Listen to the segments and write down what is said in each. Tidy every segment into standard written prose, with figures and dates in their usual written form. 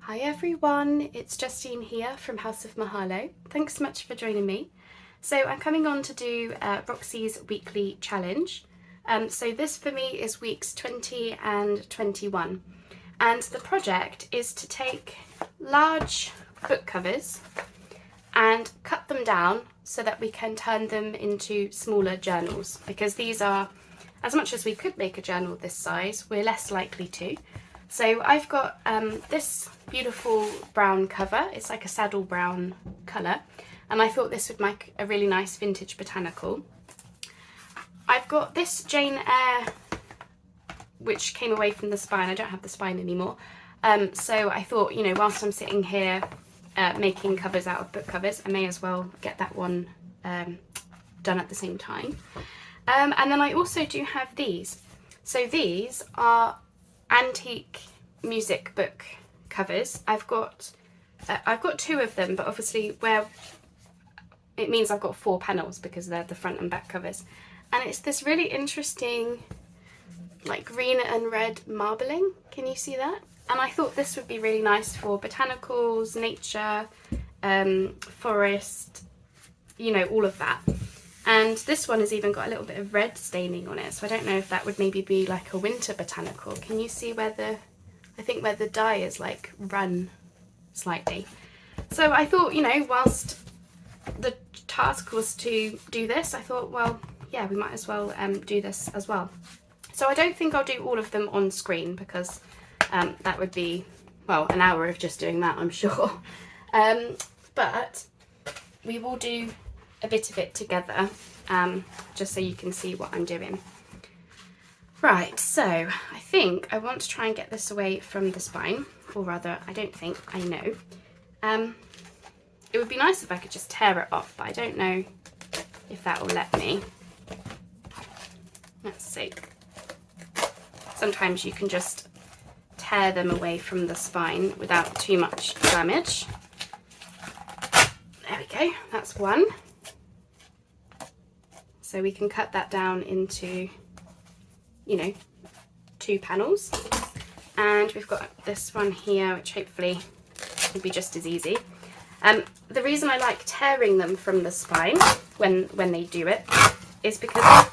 Hi everyone, it's Justine here from House of Mahalo. Thanks so much for joining me. So I'm coming on to do Roxy's weekly challenge. So this for me is weeks 20 and 21. And the project is to take large book covers and cut them down so that we can turn them into smaller journals, because these are, as much as we could make a journal this size, we're less likely to. So I've got this beautiful brown cover. It's like a saddle brown colour, and I thought this would make a really nice vintage botanical. I've got this Jane Eyre, which came away from the spine. I don't have the spine anymore. So I thought, you know, whilst I'm sitting here making covers out of book covers, I may as well get that one done at the same time. And then I also do have these. So these are antique music book covers. I've got two of them, but obviously where it means I've got 4 panels because they're the front and back covers. And it's this really interesting like green and red marbling. Can you see that? And I thought this would be really nice for botanicals, nature, forest, you know, all of that. And this one has even got a little bit of red staining on it, so I don't know if that would maybe be like a winter botanical. Can you see where I think where the dye is like run slightly. So I thought, you know, whilst the task was to do this, I thought, well, yeah, we might as well do this as well. So I don't think I'll do all of them on screen because that would be, well, an hour of just doing that, I'm sure. But we will do a bit of it together, just so you can see what I'm doing. Right, so I think I want to try and get this away from the spine, or rather, I don't think, I know. It would be nice if I could just tear it off, but I don't know if that will let me. Let's see. Sometimes you can just tear them away from the spine without too much damage. There we go, that's one. So we can cut that down into, you know, 2 panels. And we've got this one here, which hopefully will be just as easy. The reason I like tearing them from the spine when they do it is because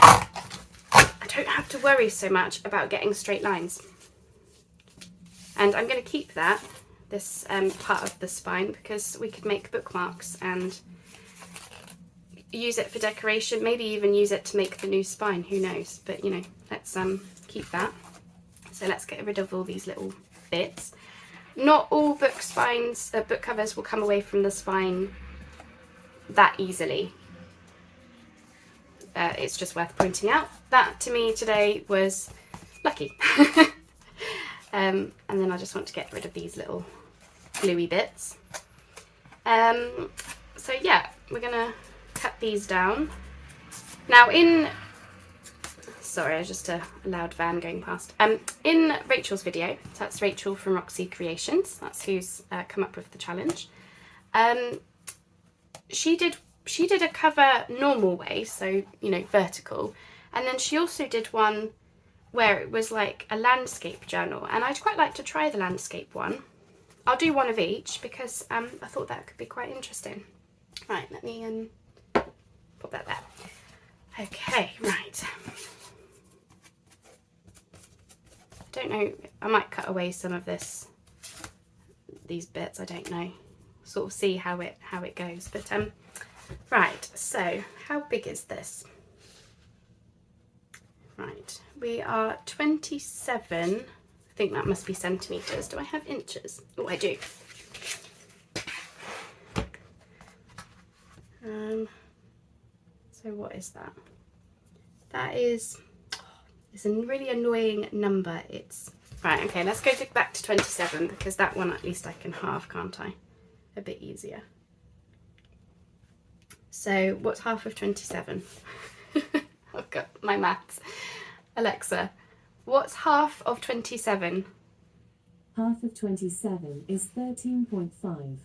I don't have to worry so much about getting straight lines. And I'm going to keep this part of the spine, because we could make bookmarks and use it for decoration, maybe even use it to make the new spine, who knows, but you know, let's keep that. So let's get rid of all these little bits. Not all book covers will come away from the spine that easily. It's just worth pointing out. That to me today was lucky. And then I just want to get rid of these little gluey bits. So yeah, we're gonna cut these down. Now sorry, just a loud van going past. In Rachel's video, so that's Rachel from Roxy Creations, that's who's come up with the challenge. She did a cover normal way, so, you know, vertical, and then she also did one where it was like a landscape journal, and I'd quite like to try the landscape one. I'll do one of each because I thought that could be quite interesting. Right, let me put that there. Okay, right. I don't know, I might cut away some of these bits, I don't know. Sort of see how it goes. But right, so how big is this? Right, we are 27. I think that must be centimetres. Do I have inches? Oh, I do. So what is that? That is, it's a really annoying number. It's, right, okay, let's go back to 27, because that one at least I can halve, can't I? A bit easier. So what's half of 27? I've got my maths. Alexa, what's half of 27? Half of 27 is 13.5.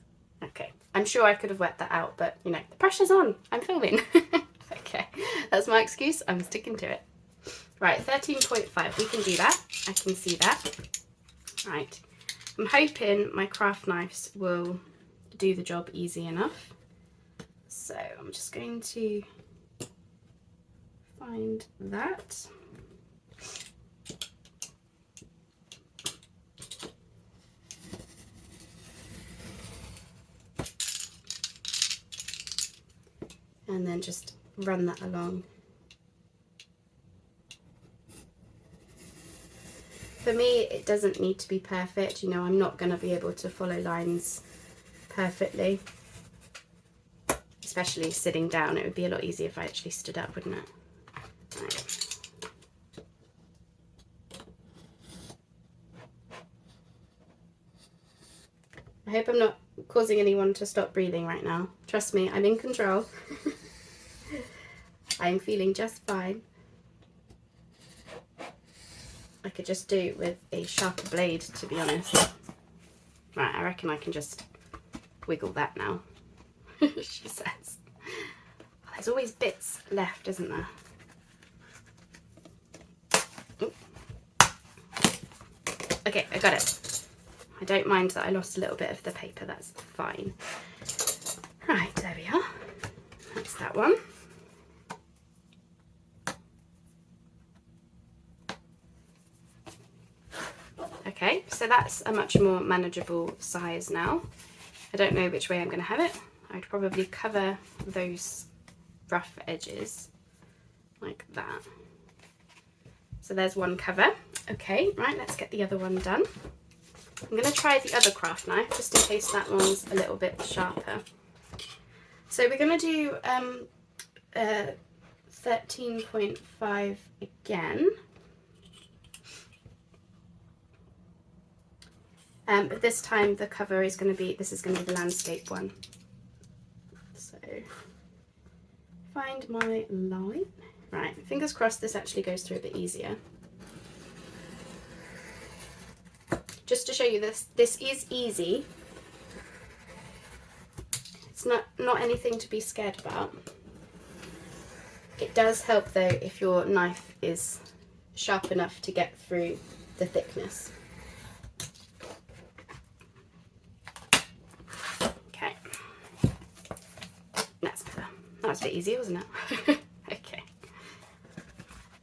Okay, I'm sure I could have worked that out, but you know, the pressure's on. I'm filming. Okay, that's my excuse. I'm sticking to it. Right, 13.5. We can do that. I can see that. Right. I'm hoping my craft knives will do the job easy enough. So I'm just going to find that. And then just run that along. For me, it doesn't need to be perfect. You know, I'm not going to be able to follow lines perfectly. Especially sitting down. It would be a lot easier if I actually stood up, wouldn't it? Right. I hope I'm not causing anyone to stop breathing right now. Trust me, I'm in control. I'm feeling just fine. I could just do it with a sharper blade, to be honest. Right, I reckon I can just wiggle that now, she says. There's always bits left, isn't there? Ooh. Okay, I got it. I don't mind that I lost a little bit of the paper, that's fine. Right, there we are. That's that one. Okay, so that's a much more manageable size now. I don't know which way I'm going to have it. I'd probably cover those rough edges like that. So there's one cover. Okay, right, let's get the other one done. I'm going to try the other craft knife just in case that one's a little bit sharper. So we're going to do 13.5 again. But this time the cover is going to be, this is going to be the landscape one. So find my line. Right, fingers crossed this actually goes through a bit easier. Just to show you this is easy. It's not anything to be scared about. It does help though if your knife is sharp enough to get through the thickness. Okay, that's better. That was a bit easier, wasn't it? Okay.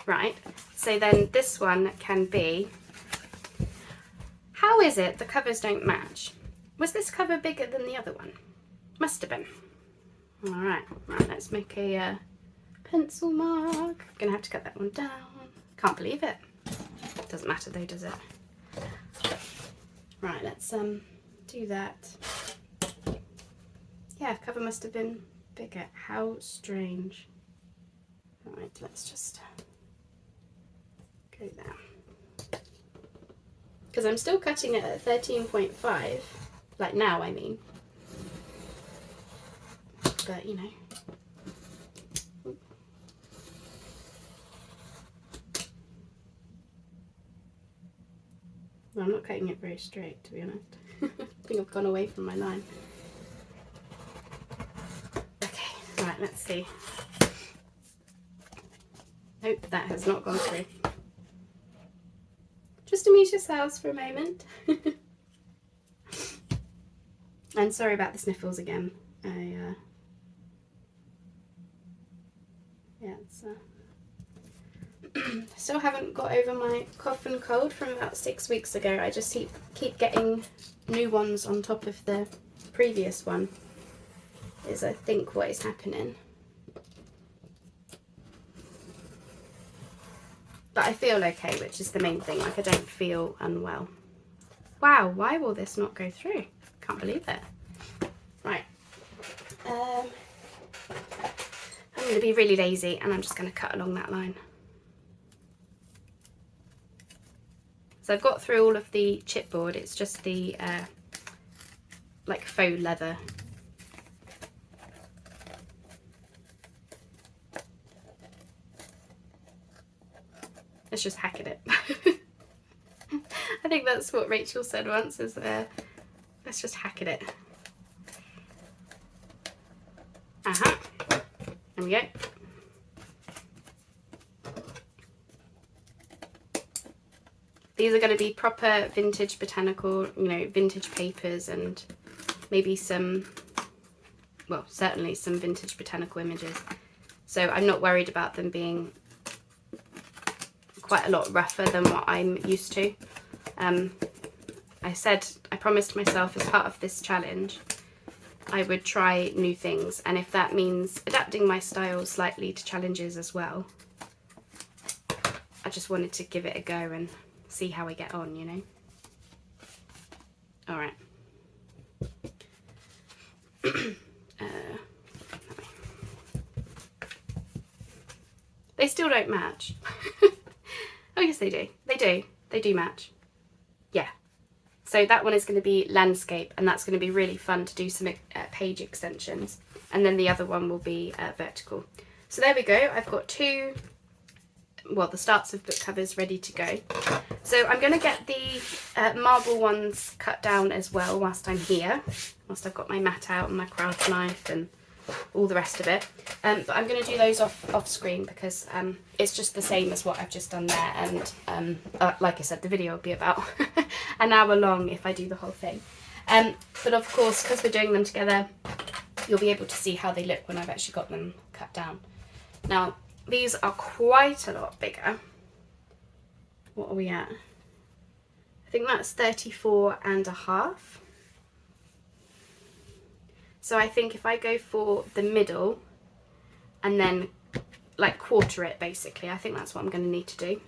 Right, so then this one can be, how is it the covers don't match? Was this cover bigger than the other one? Must have been. Alright, right, let's make a pencil mark. Gonna have to cut that one down. Can't believe it. Doesn't matter though, does it? Right, let's do that. Yeah, cover must have been bigger. How strange. Right, let's just go there. Because I'm still cutting it at 13.5, like now I mean. But you know. Well, I'm not cutting it very straight, to be honest. I think I've gone away from my line. Okay, right, let's see. Nope, that has not gone through. Just amuse yourselves for a moment. And sorry about the sniffles again. Yeah, it's still haven't got over my cough and cold from about 6 weeks ago. I just keep getting new ones on top of the previous one, is I think what is happening. But I feel okay, which is the main thing. Like, I don't feel unwell. Wow, why will this not go through? Can't believe it. Right. I'm going to be really lazy and I'm just going to cut along that line. So I've got through all of the chipboard. It's just the like faux leather. Let's just hack at it. I think that's what Rachel said once, is let's just hack at it. There we go. these are going to be proper vintage botanical, you know, vintage papers, and maybe some, well, certainly some vintage botanical images. So I'm not worried about them being quite a lot rougher than what I'm used to. I promised myself as part of this challenge I would try new things, and if that means adapting my style slightly to challenges as well, I just wanted to give it a go and see how I get on, you know. All right. They still don't match. Oh yes, they do. They do match. Yeah. So that one is going to be landscape, and that's going to be really fun to do some page extensions. And then the other one will be vertical. So there we go. I've got two, well, the starts of book covers ready to go. So I'm going to get the marble ones cut down as well whilst I'm here, whilst I've got my mat out and my craft knife and all the rest of it. But I'm going to do those off screen because it's just the same as what I've just done there, and like I said, the video will be about an hour long if I do the whole thing. But of course, because we're doing them together, you'll be able to see how they look when I've actually got them cut down. Now, these are quite a lot bigger. What are we at? I think that's 34.5. So I think if I go for the middle and then like quarter it basically, I think that's what I'm going to need to do.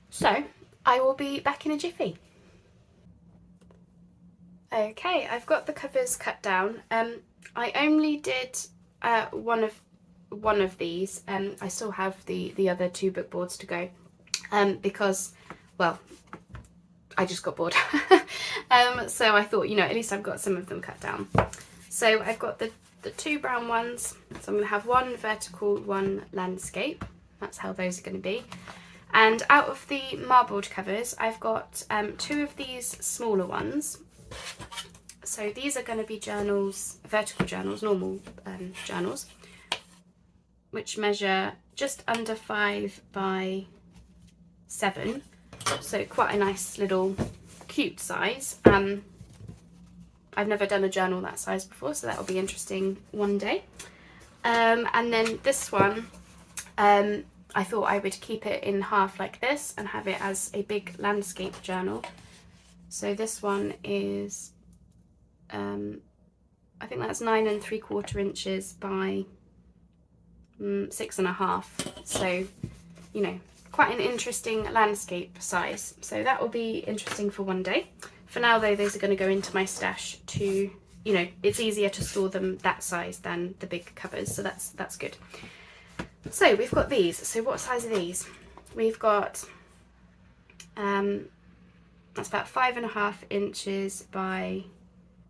So I will be back in a jiffy. Okay, I've got the covers cut down. I only did one of these. I still have the other two book boards to go because, well, I just got bored. So I thought, you know, at least I've got some of them cut down. So I've got the two brown ones, so I'm going to have one vertical, one landscape. That's how those are going to be. And out of the marbled covers, I've got two of these smaller ones. So these are going to be journals, vertical journals, normal journals, which measure just under 5 by 7. So quite a nice little cute size. I've never done a journal that size before, so that'll be interesting one day. And then this one, I thought I would keep it in half like this and have it as a big landscape journal. So this one is, I think that's 9 3/4 inches by 6.5. So, you know, quite an interesting landscape size. So that will be interesting for one day. For now though, those are going to go into my stash to, you know, it's easier to store them that size than the big covers, so that's good. So we've got these. So what size are these? We've got, that's about 5.5 inches by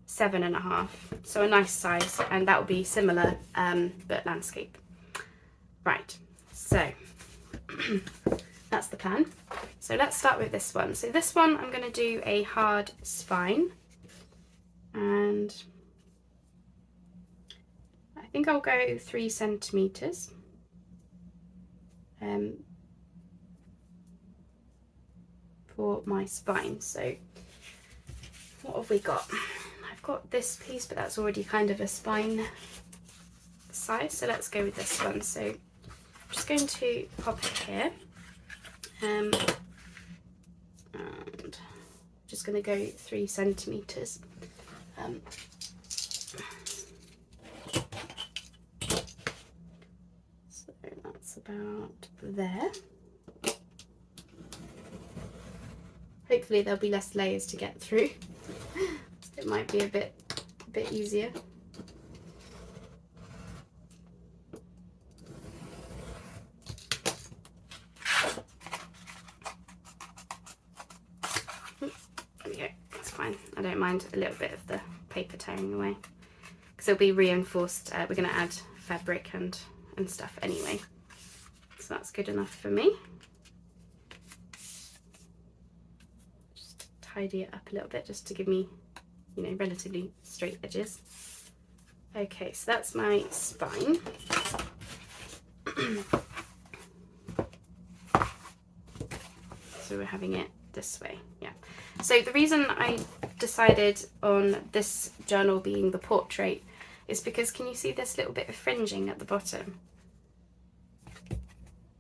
7.5. So a nice size, and that will be similar, but landscape. Right, so that's the plan. So let's start with this one. So this one, I'm going to do a hard spine, and I think I'll go 3 centimeters. For my spine. So what have we got? I've got this piece, but that's already kind of a spine size, so let's go with this one. So I'm just going to pop it here, and just going to go 3 centimeters. So that's about there. Hopefully there'll be less layers to get through. So it might be a bit easier. There we go, that's fine. I don't mind a little bit of the paper tearing away, because it'll be reinforced. We're going to add fabric and stuff anyway. So that's good enough for me. Tidy it up a little bit just to give me, you know, relatively straight edges. Okay, so that's my spine. So we're having it this way, yeah. So the reason I decided on this journal being the portrait is because, can you see this little bit of fringing at the bottom?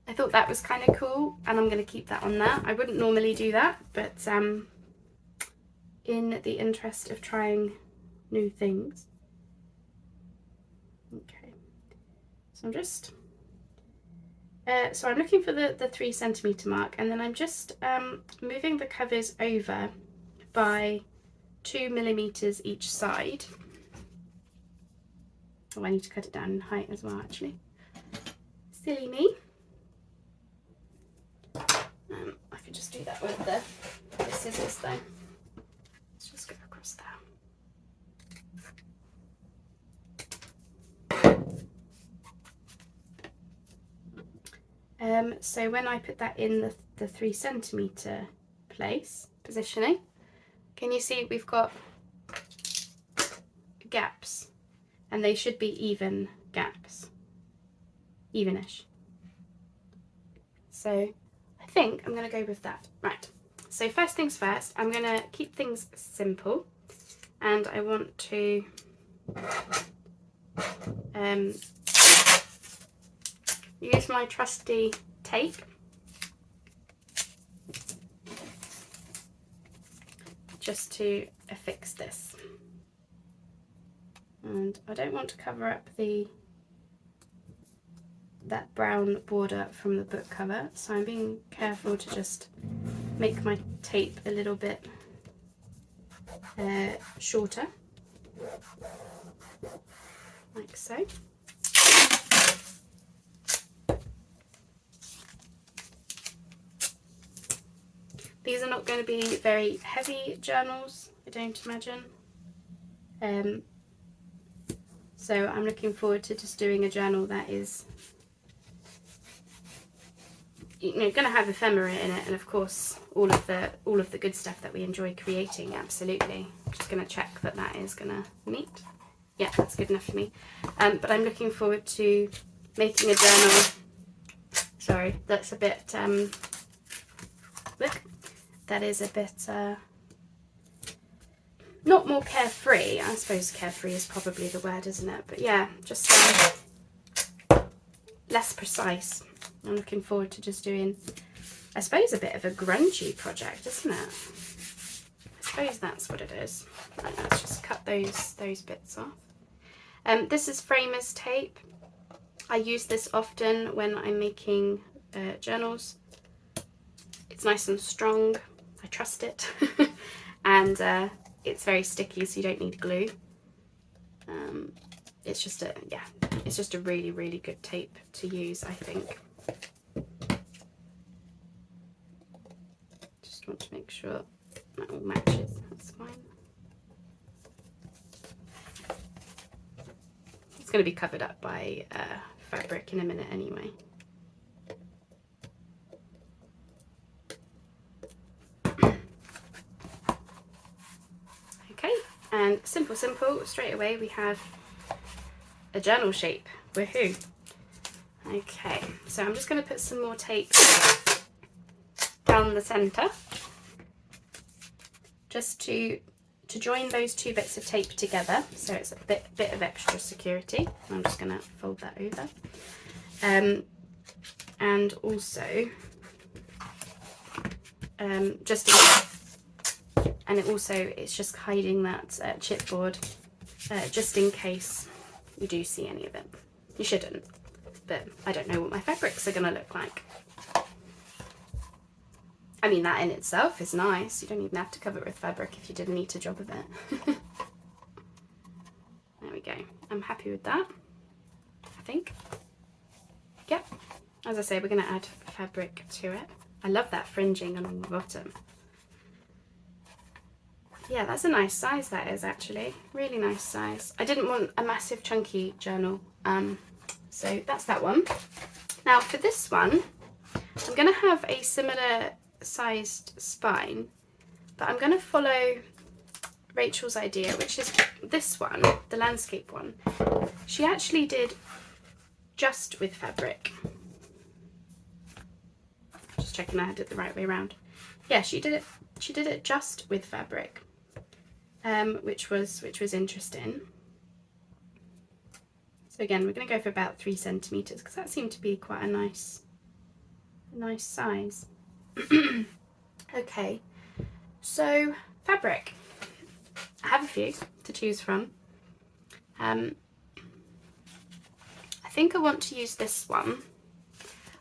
I thought that was kind of cool, and I'm going to keep that on there. I wouldn't normally do that, but in the interest of trying new things. Okay, so I'm just so I'm looking for the 3 centimetre mark, and then I'm just moving the covers over by 2 millimeters each side. Oh, I need to cut it down in height as well, actually. Silly me. I could just do that with the scissors though. Let's just go across there. So when I put that in the 3 centimetre positioning, can you see we've got gaps, and they should be even gaps, evenish. So I think I'm going to go with that. Right, so first things first, I'm going to keep things simple, and I want to use my trusty tape just to affix this. And I don't want to cover up that brown border from the book cover, so I'm being careful to just make my tape a little bit shorter, like so. These are not going to be very heavy journals, I don't imagine. So I'm looking forward to just doing a journal that is, going to have ephemera in it, and of course all of the good stuff that we enjoy creating. Absolutely. I'm just going to check that is going to meet. Yeah, that's good enough for me. But I'm looking forward to making a journal. Sorry, that's a bit. Look, that is a bit. Not more carefree. I suppose carefree is probably the word, isn't it? But yeah, just less precise. I'm looking forward to just doing, I suppose, a bit of a grungy project, isn't it? I suppose that's what it is. Right, let's just cut those bits off. This is framers tape. I use this often when I'm making journals. It's nice and strong. I trust it. And it's very sticky, so you don't need glue. It's just a really, really good tape to use, I think. Just want to make sure that all matches. That's fine. It's going to be covered up by fabric in a minute anyway. Okay, and simple, straight away we have a journal shape. Woohoo! Okay, so I'm just going to put some more tape down the centre, just to join those 2 bits of tape together, so it's a bit of extra security. I'm just going to fold that over, and also it's just hiding that chipboard, just in case you do see any of it. You shouldn't, but I don't know what my fabrics are going to look like. I mean, that in itself is nice. You don't even have to cover it with fabric if you did a neater job of it. There we go. I'm happy with that, I think. Yep. As I say, we're going to add fabric to it. I love that fringing along the bottom. Yeah, that's a nice size, that is, actually. Really nice size. I didn't want a massive chunky journal, so that's that one. Now for this one, I'm going to have a similar sized spine, but I'm going to follow Rachel's idea, which is this one, the landscape one. She actually did just with fabric. Just checking I had it the right way around. yeah, she did it just with fabric, which was interesting. So again, we're going to go for about 3 centimeters because that seemed to be quite a nice size. Okay, so fabric. I have a few to choose from. I think I want to use this one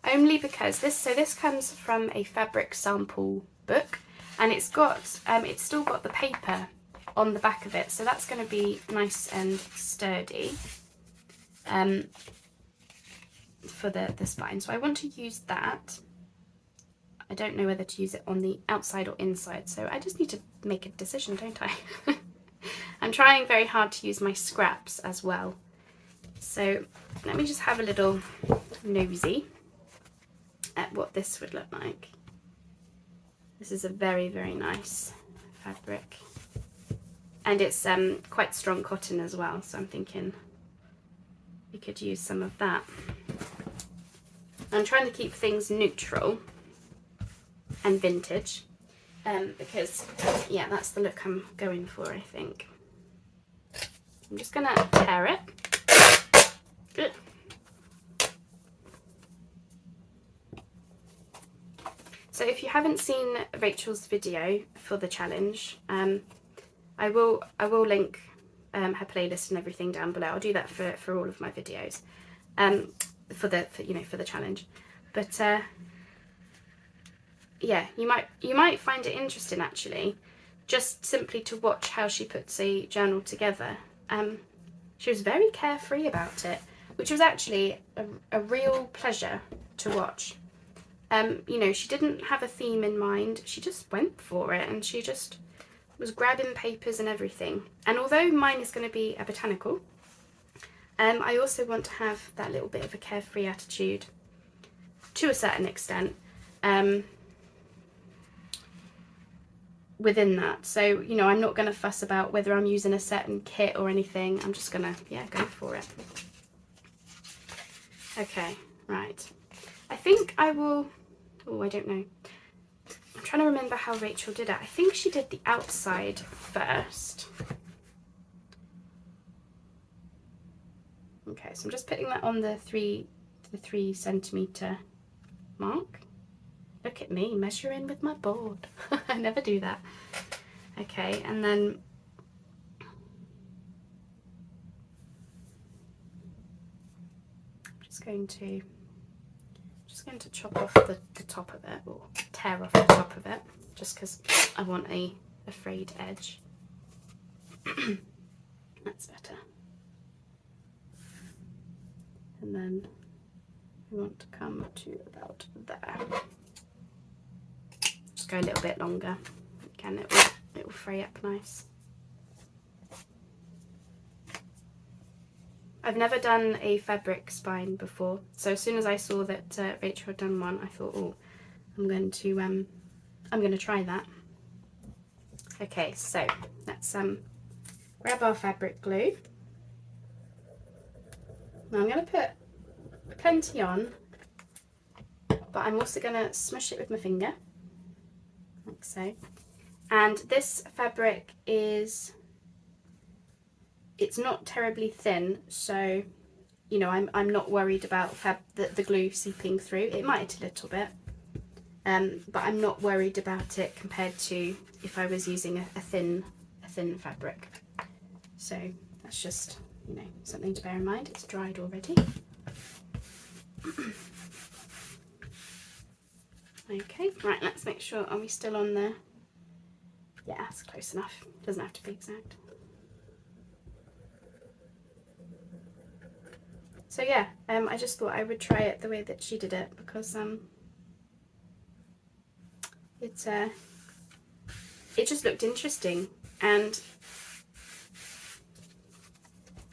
only because this comes from a fabric sample book, and it's still got the paper on the back of it, so that's going to be nice and sturdy for the spine. So I want to use that. I don't know whether to use it on the outside or inside, so I just need to make a decision, don't I? I'm trying very hard to use my scraps as well. So let me just have a little nosy at what this would look like. This is a very, very nice fabric. And it's quite strong cotton as well, so I'm thinking we could use some of that. I'm trying to keep things neutral and vintage, because yeah, that's the look I'm going for, I think. I'm just gonna tear it. Good. So if you haven't seen Rachel's video for the challenge, I will link her playlist and everything down below. I'll do that for all of my videos, for the challenge. But yeah, you might find it interesting actually, just simply to watch how she puts a journal together. She was very carefree about it, which was actually a real pleasure to watch. You know, she didn't have a theme in mind, she just went for it, and she just was grabbing papers and everything. And although mine is going to be a botanical, I also want to have that little bit of a carefree attitude to a certain extent within that. So, you know, I'm not going to fuss about whether I'm using a certain kit or anything. I'm just going to, yeah, go for it. Okay, right. I think I will, oh, I don't know. I'm trying to remember how Rachel did it. I think she did the outside first. Okay, so I'm just putting that on the 3 centimeter mark. Look at me measuring with my board. I never do that. Okay, and then I'm just going to chop off the top of it, or tear off the top of it, just because I want a frayed edge. That's better. And then we want to come to about there. Just go a little bit longer. Again, it will fray up nice. I've never done a fabric spine before, so as soon as I saw that Rachel had done one, I thought, oh, I'm going to try that. Okay, so let's grab our fabric glue. Now I'm going to put plenty on, but I'm also going to smush it with my finger, like so. And this fabric it's not terribly thin, so you know, I'm not worried about the glue seeping through. It might a little bit, but I'm not worried about it compared to if I was using a thin fabric. So that's just, you know, something to bear in mind. It's dried already. Okay, right, let's make sure, are we still on there? Yeah, that's close enough. Doesn't have to be exact. So yeah, I just thought I would try it the way that she did it, because it just looked interesting, and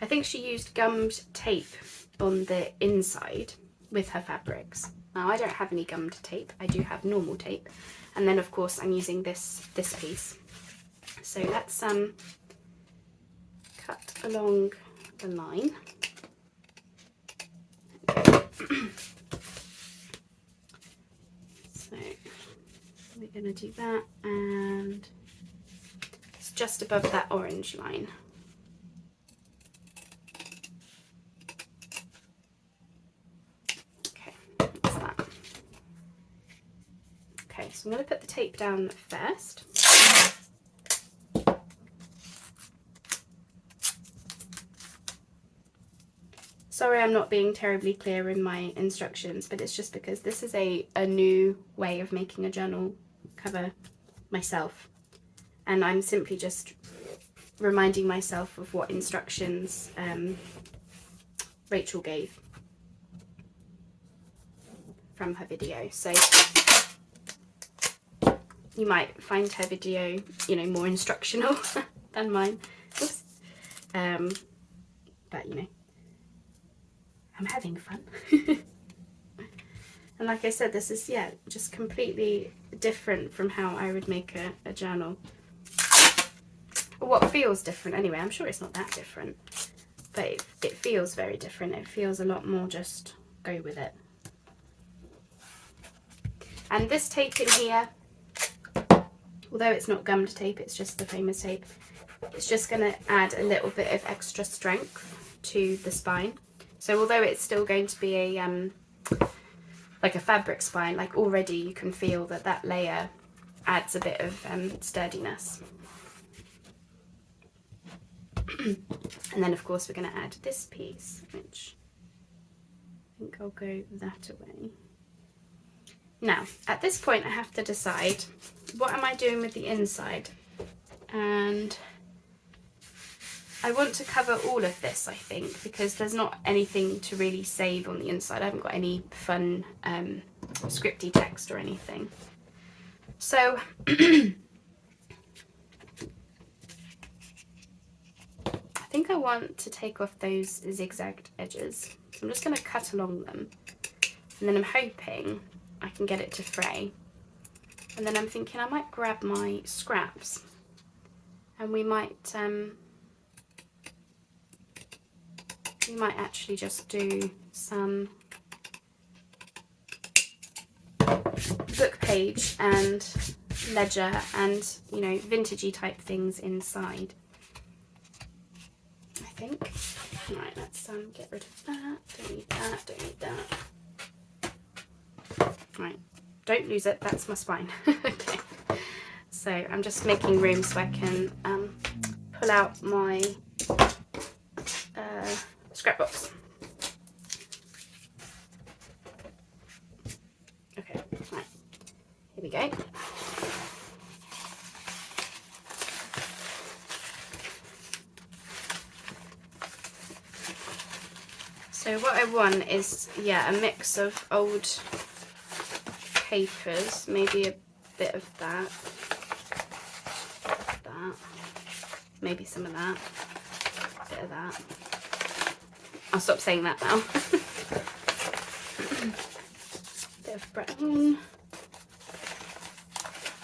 I think she used gummed tape on the inside with her fabrics. Now I don't have any gummed tape, I do have normal tape, and then of course I'm using this piece. So let's cut along the line. So I'm we're going to do that, and it's just above that orange line. Okay, that's that. Okay, so I'm going to put the tape down first. Sorry I'm not being terribly clear in my instructions, but it's just because this is a new way of making a journal cover myself, and I'm simply just reminding myself of what instructions Rachel gave from her video. So you might find her video, you know, more instructional than mine. Oops. But you know, I'm having fun. And like I said, this is, yeah, just completely different from how I would make a journal. Or what feels different anyway. I'm sure it's not that different, but it feels very different. It feels a lot more just go with it. And this tape in here, although it's not gummed tape, it's just the famous tape, it's just going to add a little bit of extra strength to the spine. So although it's still going to be a like a fabric spine, like already you can feel that that layer adds a bit of sturdiness. And then of course we're going to add this piece, which I think I'll go that away. Now at this point I have to decide, what am I doing with the inside? And I want to cover all of this, I think, because there's not anything to really save on the inside. I haven't got any fun scripty text or anything. So I think I want to take off those zigzagged edges. So I'm just going to cut along them, and then I'm hoping I can get it to fray. And then I'm thinking I might grab my scraps, and we might actually just do some book page and ledger and, you know, vintagey type things inside, I think. Right, let's get rid of that. Don't need that, don't need that. Right, don't lose it, that's my spine. Okay, so I'm just making room so I can pull out my scrapbooks. Okay, right, here we go. So what I want is, yeah, a mix of old papers, maybe a bit of that, maybe some of that, a bit of that. I'll stop saying that now. Bit of brown.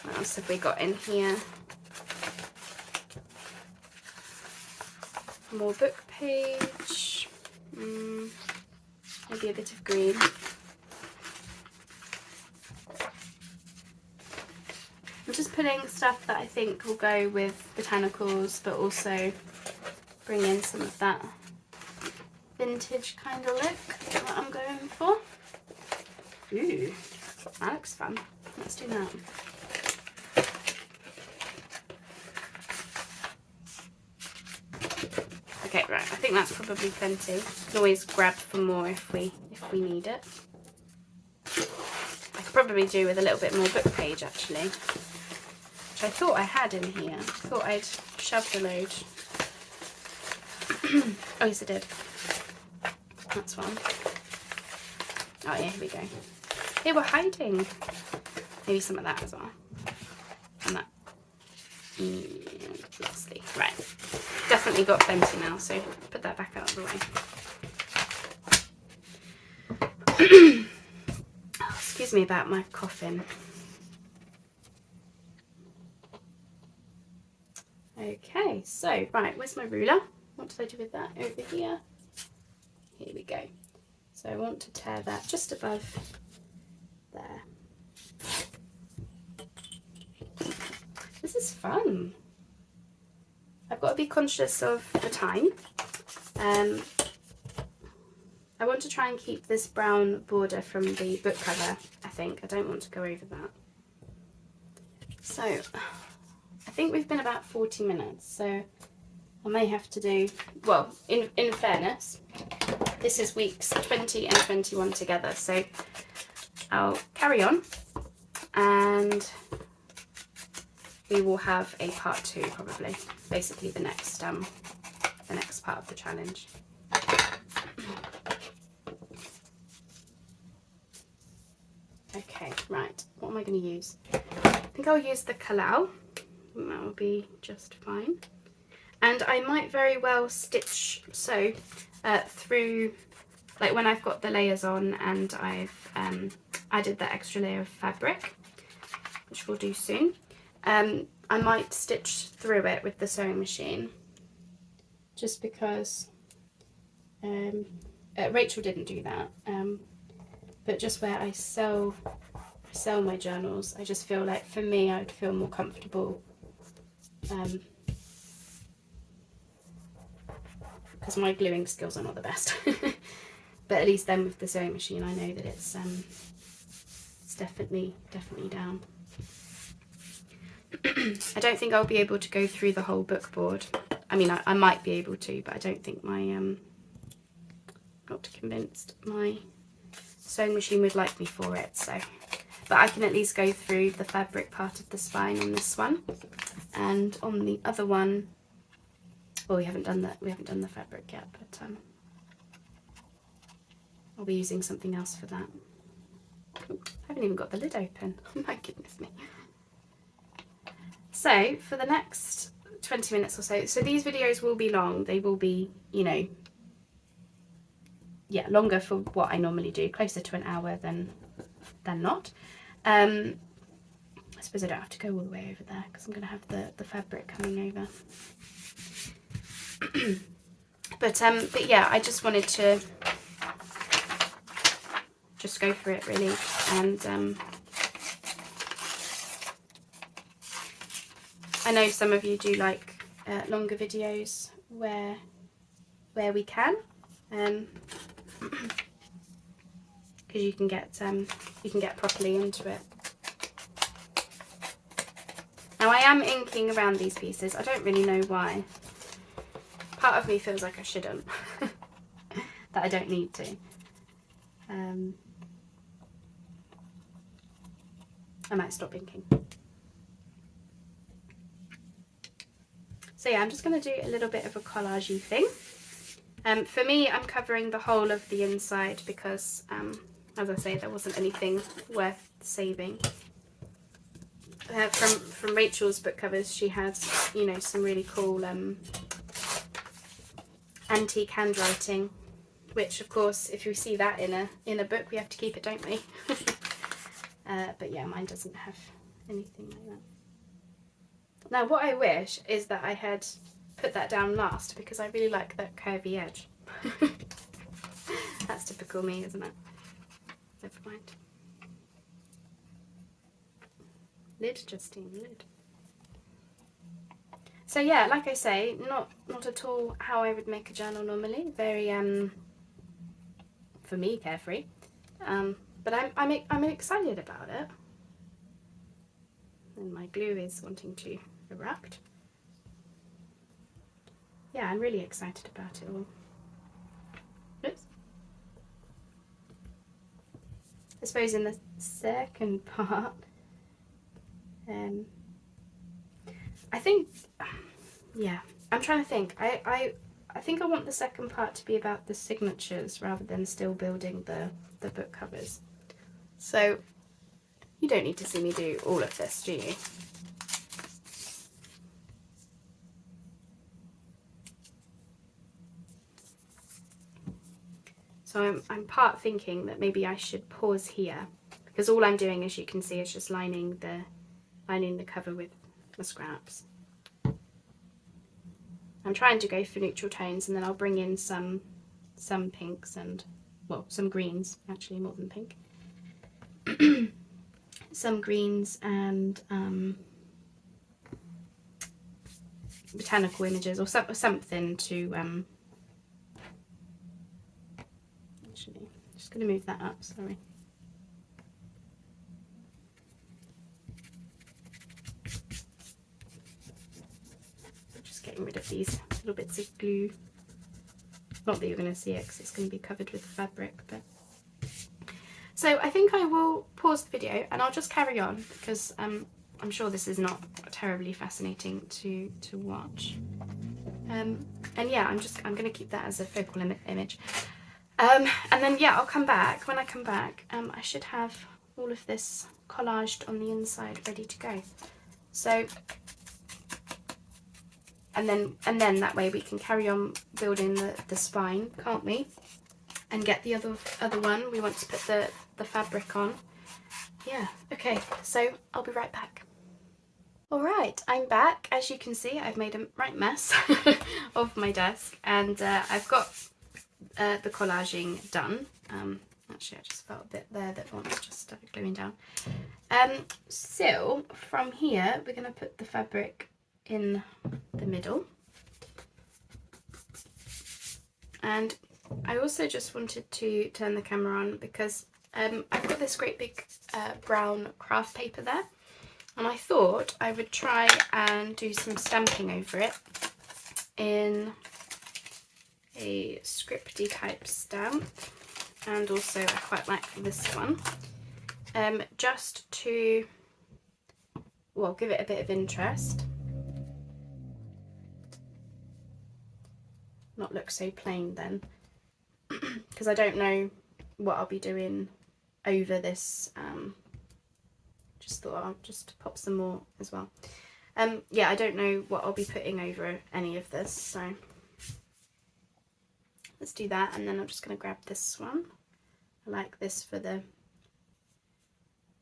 What else have we got in here? More book page. Maybe a bit of green. I'm just putting stuff that I think will go with botanicals, but also bring in some of that vintage kind of look that I'm going for. Ooh, that looks fun. Let's do that. Okay, right, I think that's probably plenty. We can always grab for more if we need it. I could probably do with a little bit more book page actually, which I thought I had in here. I thought I'd shoved a load. Oh yes I did. That's one. Oh yeah, here we go. They were hiding. Maybe some of that as well. And that. And lastly, right. Definitely got plenty now, so put that back out of the way. Oh, excuse me about my coughing. Okay, so right, where's my ruler? What did I do with that? Over here. Here we go. So I want to tear that just above there. This is fun. I've got to be conscious of the time. I want to try and keep this brown border from the book cover, I think. I don't want to go over that. So, I think we've been about 40 minutes, so I may have to do, well, in fairness, this is weeks 20 and 21 together, so I'll carry on and we will have a part 2 probably, basically the next part of the challenge. Okay, right, what am I going to use? I think I'll use the Kalau. That will be just fine. And I might very well stitch through, like when I've got the layers on and I've added that extra layer of fabric, which we'll do soon. I might stitch through it with the sewing machine, just because Rachel didn't do that. But just where I sell my journals, I just feel like for me I'd feel more comfortable because my gluing skills are not the best. But at least then with the sewing machine I know that it's definitely down. I don't think I'll be able to go through the whole book board. I mean, I might be able to, but I don't think my not convinced my sewing machine would like me for it. So, but I can at least go through the fabric part of the spine on this one, and on the other one, well, we haven't done the fabric yet, but I'll be using something else for that. Ooh, I haven't even got the lid open. Oh my goodness me. So for the next 20 minutes or so these videos will be long. They will be, you know, yeah, longer for what I normally do, closer to an hour than not. I suppose I don't have to go all the way over there because I'm going to have the fabric coming over. But yeah, I just wanted to just go for it really, and I know some of you do like longer videos where we can, because you can get properly into it. Now I am inking around these pieces. I don't really know why. Part of me feels like I shouldn't, that I don't need to. I might stop inking. So yeah, I'm just going to do a little bit of a collage-y thing. For me, I'm covering the whole of the inside because, as I say, there wasn't anything worth saving. From Rachel's book covers, she had, you know, some really cool antique handwriting, which of course, if you see that in a book, we have to keep it, don't we? But yeah, mine doesn't have anything like that. Now, what I wish is that I had put that down last, because I really like that curvy edge. That's typical me, isn't it? Never mind. Lid, Justine, lid. So yeah, like I say, not at all how I would make a journal normally. Very for me, carefree. But I'm excited about it. And my glue is wanting to erupt. Yeah, I'm really excited about it all. Oops. I suppose in the second part, I think, yeah, I'm trying to think. I think I want the second part to be about the signatures rather than still building the book covers. So you don't need to see me do all of this, do you? So I'm part thinking that maybe I should pause here, because all I'm doing, as you can see, is just lining the cover with my scraps. I'm trying to go for neutral tones, and then I'll bring in some pinks and, well, some greens, actually, more than pink. Some greens and botanical images or something to actually, just going to move that up, sorry. Just getting rid of these little bits of glue. Not that you're going to see it because it's going to be covered with fabric, but so I think I will pause the video and I'll just carry on because I'm sure this is not terribly fascinating to watch. And yeah, I'm going to keep that as a focal image. And then yeah, I'll come back. When I come back, I should have all of this collaged on the inside, ready to go. So, and then that way we can carry on building the spine, can't we? And get the other one. We want to put the fabric on. Yeah. Okay. So I'll be right back. All right, I'm back. As you can see, I've made a right mess of my desk, and I've got the collaging done. Actually, I just felt a bit there that wants just started gluing down. So from here, we're going to put the fabric in the middle. And I also just wanted to turn the camera on because I've got this great big brown craft paper there. And I thought I would try and do some stamping over it in a scripty type stamp, and also I quite like this one, just to, well, give it a bit of interest, not look so plain then, because I don't know what I'll be doing over this. Just thought I'll just pop some more as well. Yeah, I don't know what I'll be putting over any of this, so let's do that. And then I'm just going to grab this one. I like this for the,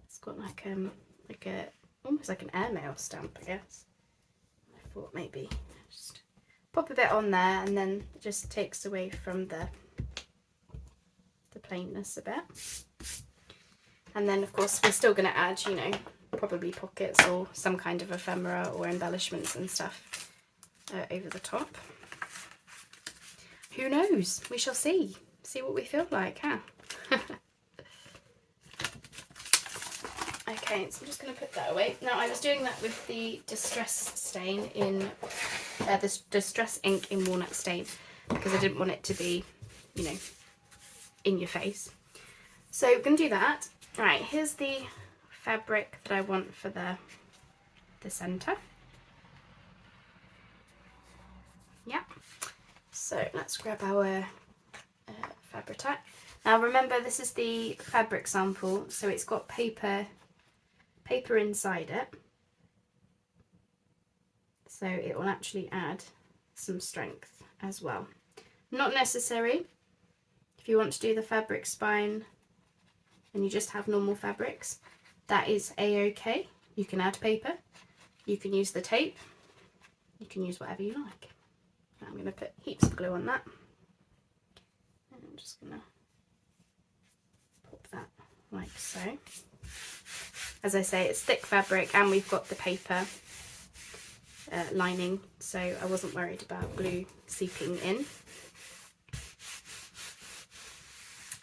it's got like a almost like an airmail stamp, I guess. I thought maybe just pop a bit on there, and then it just takes away from the plainness a bit. And then of course we're still going to add, you know, probably pockets or some kind of ephemera or embellishments and stuff over the top. Who knows? We shall see. See what we feel like, huh? Okay, so I'm just going to put that away. Now I was doing that with the distress stain in, this distress ink in walnut stain, because I didn't want it to be, you know, in your face. So we're going to do that. Right, here's the fabric that I want for the centre. Yeah. So let's grab our Fabri-Tac. Now remember, this is the fabric sample, so it's got paper inside it. So it will actually add some strength as well. Not necessary. If you want to do the fabric spine and you just have normal fabrics, that is a-okay. You can add paper, you can use the tape, you can use whatever you like. I'm going to put heaps of glue on that, and I'm just going to pop that like so. As I say, it's thick fabric and we've got the paper lining, so I wasn't worried about glue seeping in.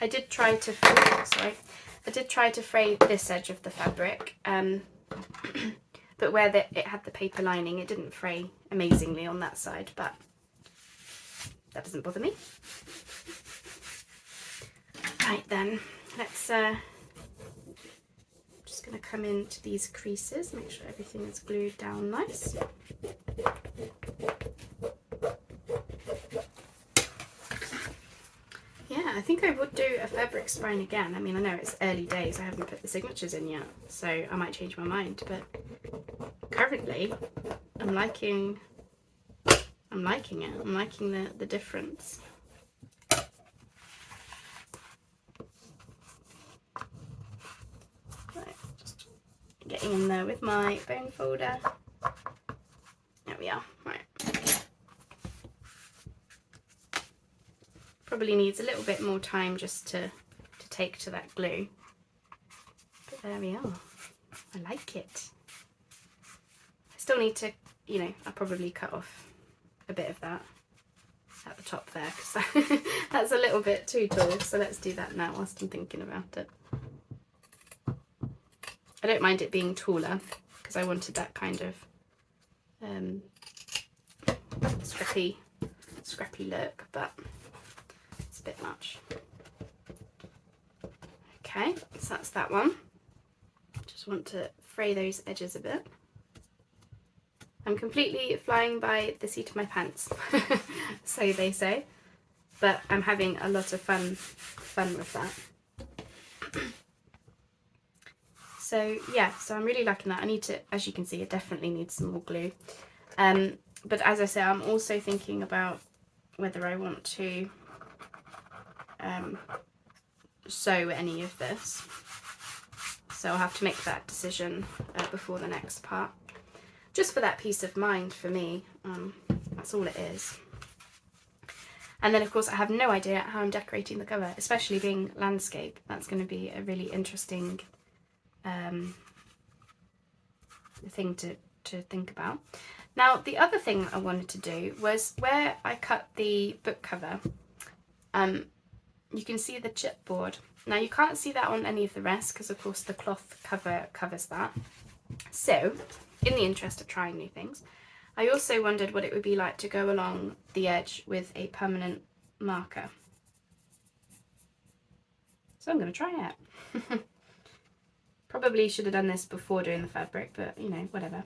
I did try to fray this edge of the fabric, but where it had the paper lining, it didn't fray amazingly on that side, but that doesn't bother me. Right then, let's just going to come into these creases, make sure everything is glued down nice. Yeah, I think I would do a fabric spine again. I mean, I know it's early days, I haven't put the signatures in yet, so I might change my mind, but currently I'm liking it. I'm liking the difference. Right, just getting in there with my bone folder. There we are. Right. Probably needs a little bit more time just to take to that glue. But there we are. I like it. I still need to you know, I'll probably cut off a bit of that at the top there, because that's a little bit too tall. So let's do that now whilst I'm thinking about it. I don't mind it being taller because I wanted that kind of scrappy look, but it's a bit much. Okay, so that's that one. Just want to fray those edges a bit. I'm completely flying by the seat of my pants, so they say, but I'm having a lot of fun with that. So yeah, so I'm really liking that. I need to, as you can see, I definitely need some more glue. But as I say, I'm also thinking about whether I want to sew any of this. So I'll have to make that decision before the next part. Just for that peace of mind for me, that's all it is. And then of course I have no idea how I'm decorating the cover, especially being landscape. That's going to be a really interesting thing to think about. Now the other thing I wanted to do was where I cut the book cover, you can see the chipboard. Now you can't see that on any of the rest because of course the cloth cover covers that. So in the interest of trying new things, I also wondered what it would be like to go along the edge with a permanent marker. So I'm going to try it. Probably should have done this before doing the fabric, but you know, whatever.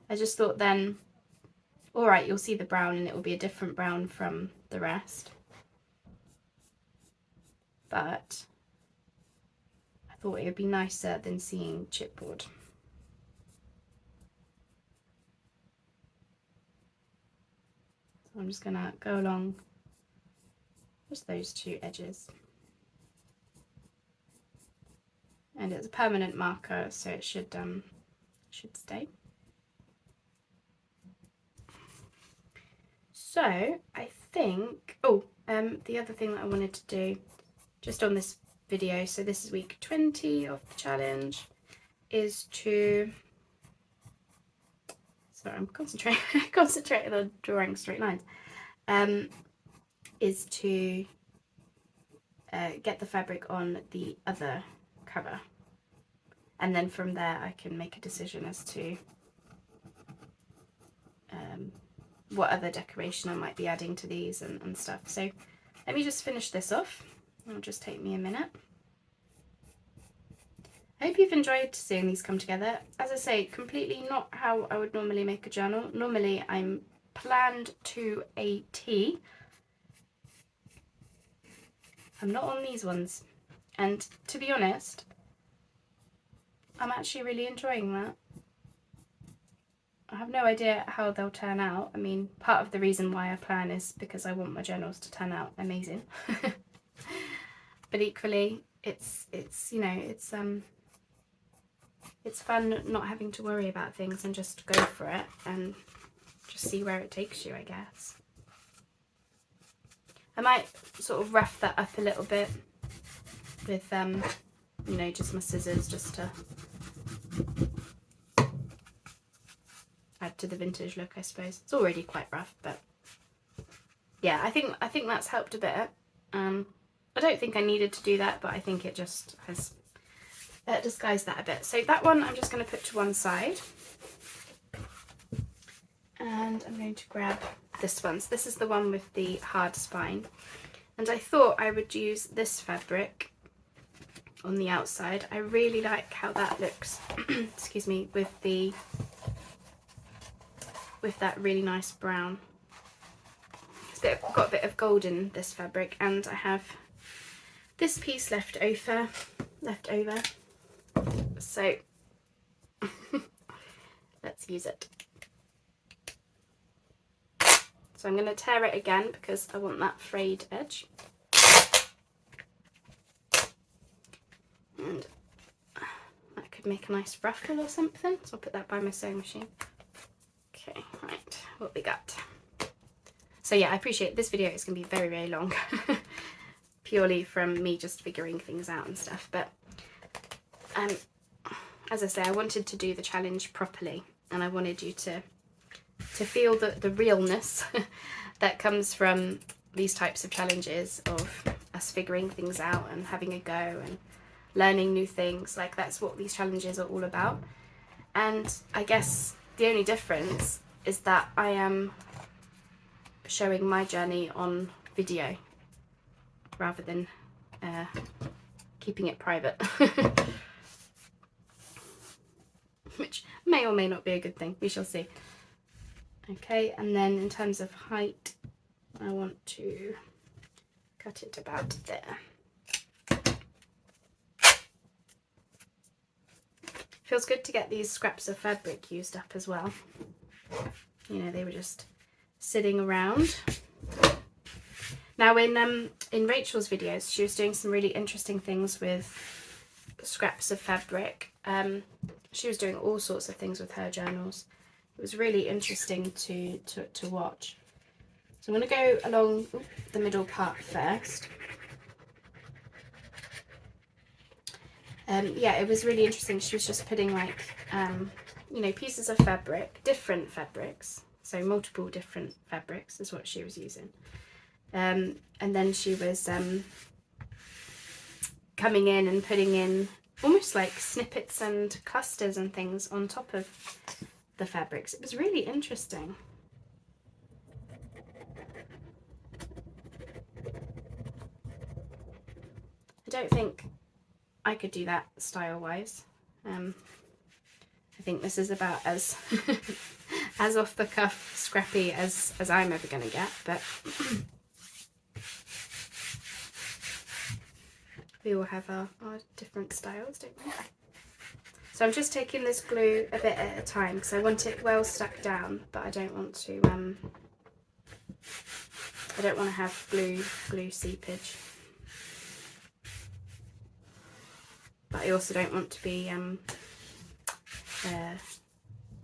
I just thought then, alright, you'll see the brown and it will be a different brown from the rest. But I thought it would be nicer than seeing chipboard. So I'm just going to go along just those two edges. And it's a permanent marker, so it should stay. So I think, the other thing that I wanted to do just on this video, so this is week 20 of the challenge, is to, sorry, I'm concentrating on drawing straight lines, is to get the fabric on the other cover, and then from there I can make a decision as to what other decoration I might be adding to these and stuff. So let me just finish this off. It'll just take me a minute. I hope you've enjoyed seeing these come together. As I say, completely not how I would normally make a journal. Normally I'm planned to a T. I'm not on these ones. And to be honest, I'm actually really enjoying that. I have no idea how they'll turn out. I mean, part of the reason why I plan is because I want my journals to turn out amazing. But equally, it's you know, it's fun not having to worry about things and just go for it and just see where it takes you, I guess. I might sort of rough that up a little bit with you know, just my scissors, just to add to the vintage look, I suppose. It's already quite rough, but yeah, I think that's helped a bit. I don't think I needed to do that, but I think it just has disguised that a bit. So that one I'm just going to put to one side, and I'm going to grab this one. So this is the one with the hard spine, and I thought I would use this fabric on the outside. I really like how that looks excuse me, with that really nice brown. It's got a bit of gold in this fabric, and I have this piece left over. So let's use it. So I'm going to tear it again because I want that frayed edge. And that could make a nice ruffle or something, so I'll put that by my sewing machine. Okay, right, what we got. So yeah, I appreciate this video is going to be very, very long, purely from me just figuring things out and stuff, but as I say, I wanted to do the challenge properly, and I wanted you to feel the realness that comes from these types of challenges, of us figuring things out and having a go and learning new things. Like, that's what these challenges are all about. And I guess the only difference is that I am showing my journey on video rather than keeping it private. Which may or may not be a good thing, we shall see. Okay, and then in terms of height, I want to cut it about there. Feels good to get these scraps of fabric used up as well. You know, they were just sitting around. Now in Rachel's videos, she was doing some really interesting things with scraps of fabric. She was doing all sorts of things with her journals. It was really interesting to watch. So I'm going to go along the middle part first. Yeah, it was really interesting. She was just putting like, you know, pieces of fabric, different fabrics. So multiple different fabrics is what she was using. And then she was coming in and putting in almost like snippets and clusters and things on top of the fabrics. It was really interesting. I don't think I could do that style-wise. I think this is about as as off the cuff scrappy as I'm ever going to get, but we all have our different styles, don't we? So I'm just taking this glue a bit at a time because I want it well stuck down, but I don't want to have glue seepage. But I also don't want to be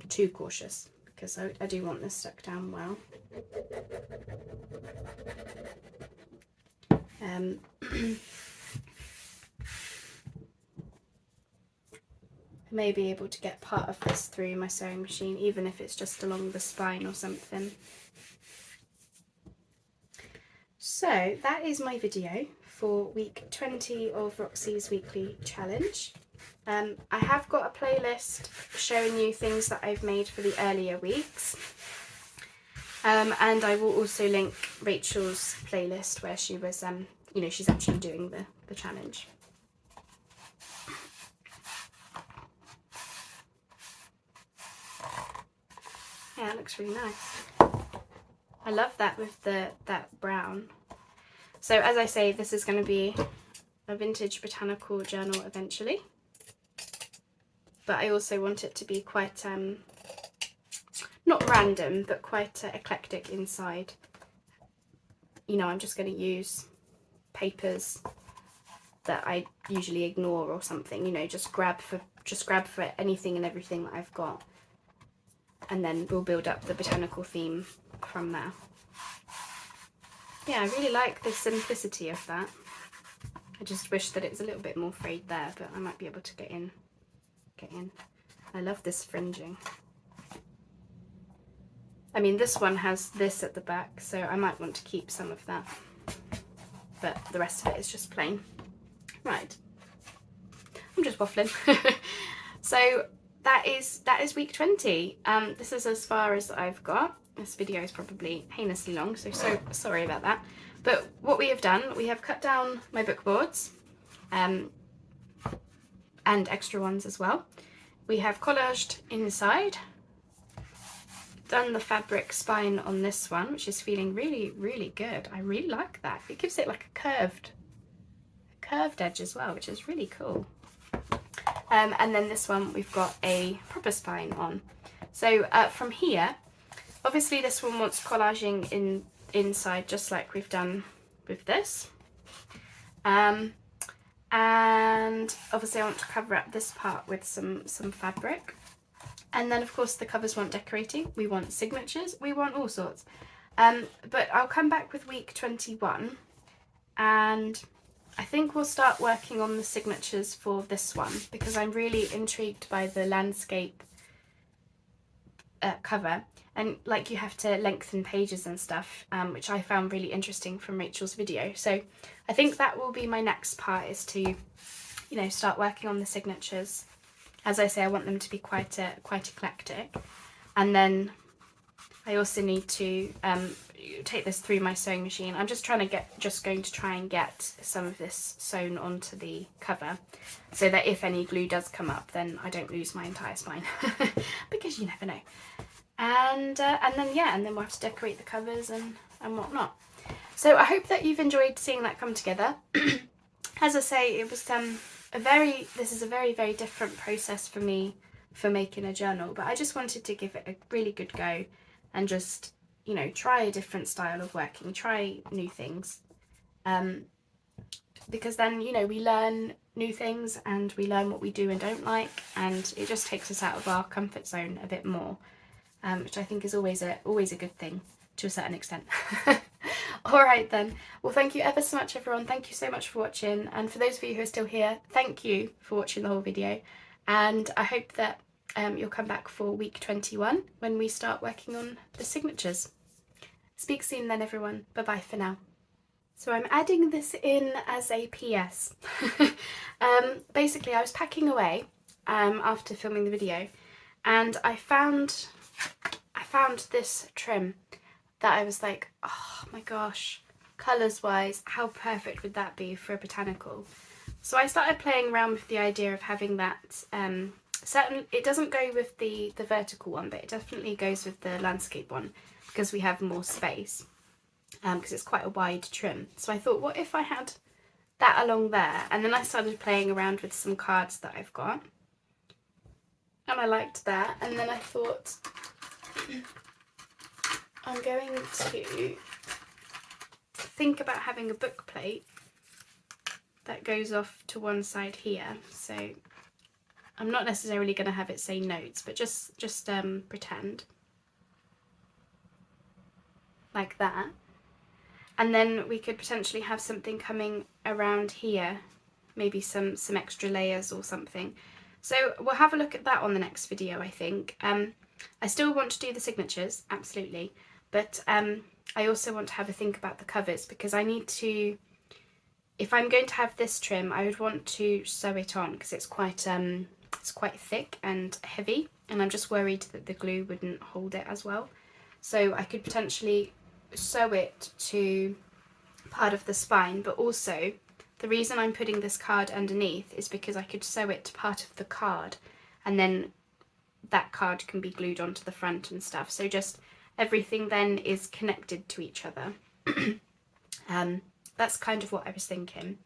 too cautious, because I do want this stuck down well. I may be able to get part of this through my sewing machine, even if it's just along the spine or something. So that is my video for week 20 of Roxy's weekly challenge. I have got a playlist showing you things that I've made for the earlier weeks. And I will also link Rachel's playlist where she was, you know, she's actually doing the challenge. Yeah, it looks really nice. I love that with that brown. So as I say, this is going to be a vintage botanical journal eventually. But I also want it to be quite, not random, but quite eclectic inside. You know, I'm just going to use papers that I usually ignore or something, you know, just grab for anything and everything that I've got. And then we'll build up the botanical theme from there. Yeah, I really like the simplicity of that. I just wish that it was a little bit more frayed there, but I might be able to get in. I love this fringing. I mean, this one has this at the back, so I might want to keep some of that. But the rest of it is just plain. Right. I'm just waffling. So that is week 20. This is as far as I've got. This video is probably heinously long, so sorry about that. But what we have done, we have cut down my book boards, and extra ones as well. We have collaged inside, done the fabric spine on this one, which is feeling really, really good. I really like that. It gives it like a curved edge as well, which is really cool. And then this one we've got a proper spine on. So from here, obviously this one wants collaging inside, just like we've done with this. And obviously I want to cover up this part with some fabric. And then of course the covers want decorating, we want signatures, we want all sorts. But I'll come back with week 21 and I think we'll start working on the signatures for this one because I'm really intrigued by the landscape cover, and like you have to lengthen pages and stuff, which I found really interesting from Rachel's video. So I think that will be my next part, is to, you know, start working on the signatures. As I say, I want them to be quite eclectic, and then I also need to take this through my sewing machine. I'm just going to try and get some of this sewn onto the cover, so that if any glue does come up, then I don't lose my entire spine, because you never know. And then we'll have to decorate the covers and whatnot. So I hope that you've enjoyed seeing that come together. As I say, it was this is a very, very different process for me for making a journal, but I just wanted to give it a really good go and just, you know, try a different style of working, try new things, because then, you know, we learn new things and we learn what we do and don't like, and it just takes us out of our comfort zone a bit more, which I think is always a good thing to a certain extent. Alright then, well, thank you ever so much, everyone. Thank you so much for watching, and for those of you who are still here, thank you for watching the whole video, and I hope that you'll come back for week 21 when we start working on the signatures. Speak soon then, everyone. Bye bye for now. So I'm adding this in as a PS. Basically, I was packing away after filming the video, and I found this trim that I was like, oh my gosh, colours wise, how perfect would that be for a botanical? So I started playing around with the idea of having that. It doesn't go with the vertical one, but it definitely goes with the landscape one, because we have more space, because it's quite a wide trim. So I thought, what if I had that along there? And then I started playing around with some cards that I've got, and I liked that. And then I thought, I'm going to think about having a book plate that goes off to one side here. So I'm not necessarily going to have it say notes, but just pretend like that. And then we could potentially have something coming around here, maybe some extra layers or something. So we'll have a look at that on the next video, I think. I still want to do the signatures, absolutely, but I also want to have a think about the covers, because I need to, if I'm going to have this trim, I would want to sew it on, because it's quite thick and heavy, and I'm just worried that the glue wouldn't hold it as well. So I could potentially sew it to part of the spine, but also the reason I'm putting this card underneath is because I could sew it to part of the card, and then that card can be glued onto the front and stuff. So just everything then is connected to each other. That's kind of what I was thinking.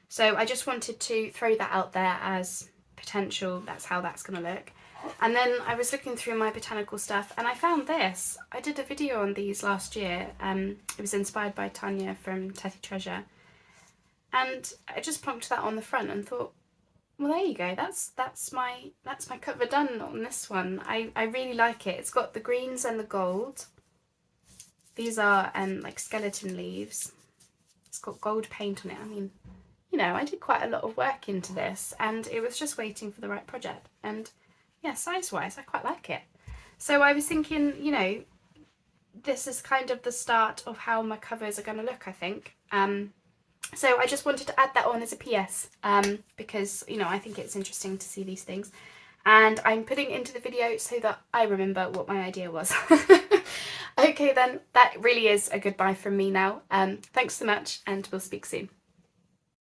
So I just wanted to throw that out there as potential. That's how that's going to look. And then I was looking through my botanical stuff, and I found this. I did a video on these last year. It was inspired by Tanya from Tethy Treasure, and I just plonked that on the front and thought, well, there you go. That's my cover done on this one. I really like it. It's got the greens and the gold. These are like skeleton leaves. It's got gold paint on it. I mean, you know, I did quite a lot of work into this, and it was just waiting for the right project. And yeah, size-wise, I quite like it. So I was thinking, you know, this is kind of the start of how my covers are going to look, I think. So I just wanted to add that on as a PS, because, you know, I think it's interesting to see these things. And I'm putting it into the video so that I remember what my idea was. Okay then, that really is a goodbye from me now. Thanks so much, and we'll speak soon.